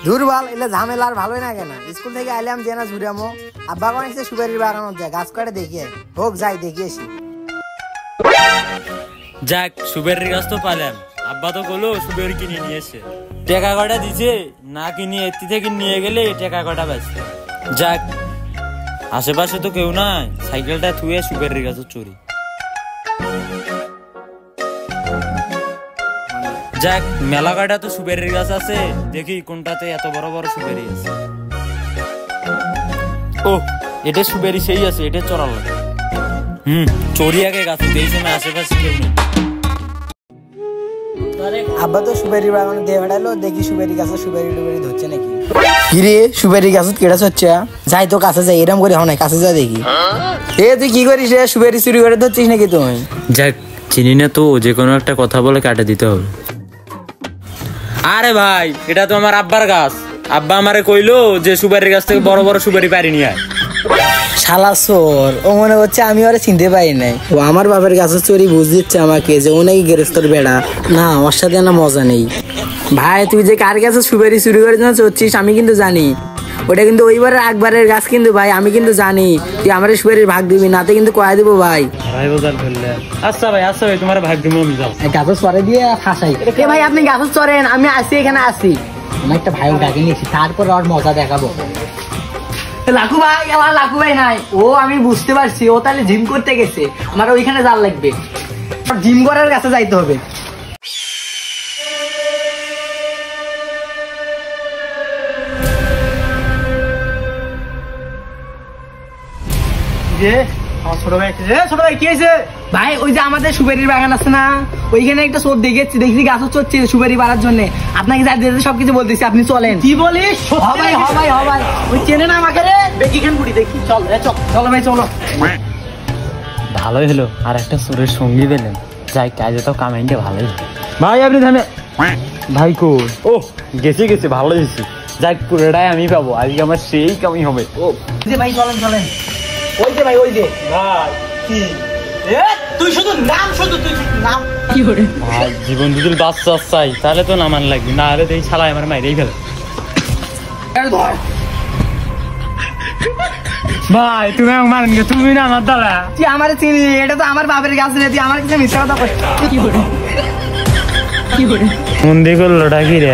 দুর্বল এলে ঝামেলা আর ভালোই না কেন স্কুল থেকে আইলাম যে না ঝুড়ামো আব্বা কোন সুপারির বাগানো যায় গাছ কাটে দেখিয়ে হোক যাই দেখি আসি যাক সুপারির গাছ তো পালাম আব্বা তো বললো সুপারি কিনে নিয়ে এসে টাকা কটা দিছে না কিনে এটি থেকে নিয়ে গেলে টাকা কটা বাঁচবে যাক আশেপাশে তো কেউ নাই সাইকেলটা থুয়ে সুপারির গাছ চুরি যাক মেলা কাটা তো সুপারির গাছ আছে দেখি কোনটাতে এত বড় বড় সুপারি আছে ও এটা সুপারি সেই আছে এটা চড়া লাগে চড়িয়াকে গাছ এই সময় আশেপাশে কেউ নেই আব্বা তো সুপারি বাগানে দিয়ে বেড়ালো দেখি সুপারি গাছে সুপারি টুপারি ধরছে নাকি কিরে সুপারি গাছ কেড়া হচ্ছে যাই তো কাছে যাই এরম করে হয় কাছে যা দেখি এ তুই কি করিস রে সুপারি চুরি করে ধরছিস নাকি তুই যাক চিনি না তো যে কোনো একটা কথা বলে কাটে দিতে হবে আরে ভাই এটা তো আমার আব্বার গাছ আব্বা আমারে কইলো যে সুপারির গাছ থেকে বড় বড় সুপারি পারি নিয়ে আয় শালা চোর ও মনে হচ্ছে আমি ওরা চিনতে পারি নাই ও আমার বাবার গাছের চুরি বুঝ দিচ্ছে আমাকে যে ও নাকি গেরস্তর বেড়া না ওর সাথে না মজা নেই ভাই তুই যে কার গাছে সুপারি চুরি করে চড়ছিস আমি কিন্তু জানি ওটা কিন্তু ওইবারের আকবরের গাছ কিন্তু ভাই আমি কিন্তু জানি তুই আমার সুপারির ভাগ দিবি নাতে কিন্তু কয়া দিব ভাই আচ্ছা ভাই তোমার ভাগ দিব আমি যাও গাছের চরে দিয়ে ফাঁসাই ভাই আপনি গাছের চরেন আমি আসি এখানে আসি আমি একটা ভাই ডাকে নিয়েছি তারপর ওর মজা দেখাবো লাখু ভাই আমার লাখু ভাই নাই ও আমি বুঝতে পারছি ও তাহলে জিম করতে গেছে আমার ওইখানে যাওয়ার লাগবে জিম করার কাছে যাইতে হবে ভাই ওই যে আমাদের সুপারির বাগান আছে না ওইখানে একটা চোর দেখেছি দেখছি গাছ চড়ছে সুপারি পাড়ার জন্য আপনাকে যা দিতে সবকিছু বলতেছি আপনি চলেন কি বলিস ভাই ওই চেনে না আমাকে রে বেকিখান পুরি দেখি চলো ভাই চলো ভালোই হলো আর একটা চোরের সঙ্গী পেলেন যাই কাজে তো কামাইটা ভালোই ভাই আপনি থামে ভাই কই ও গেছি ভালো গেছি যাই পুরোটাই আমি পাবো আজকে আমার সেই কামাই হবে ও যে ভাই চলেন ওই যে ভাই ভাই কি তুই শুধু নাম কি করে ভাই জীবন যদি বাচ্চা চাই তাহলে তো নামান লাগবে না হলে এই শালা আমার মাইরেই ফেলে ভাই তুমি মারেন তুমি না আমার দাদা তুই আমার চিনি এটা তো আমার বাপের গাছ রে তুই আমার কাছে মিথ্যা কথা কি করে মন দিয়ে করলোটা কি রে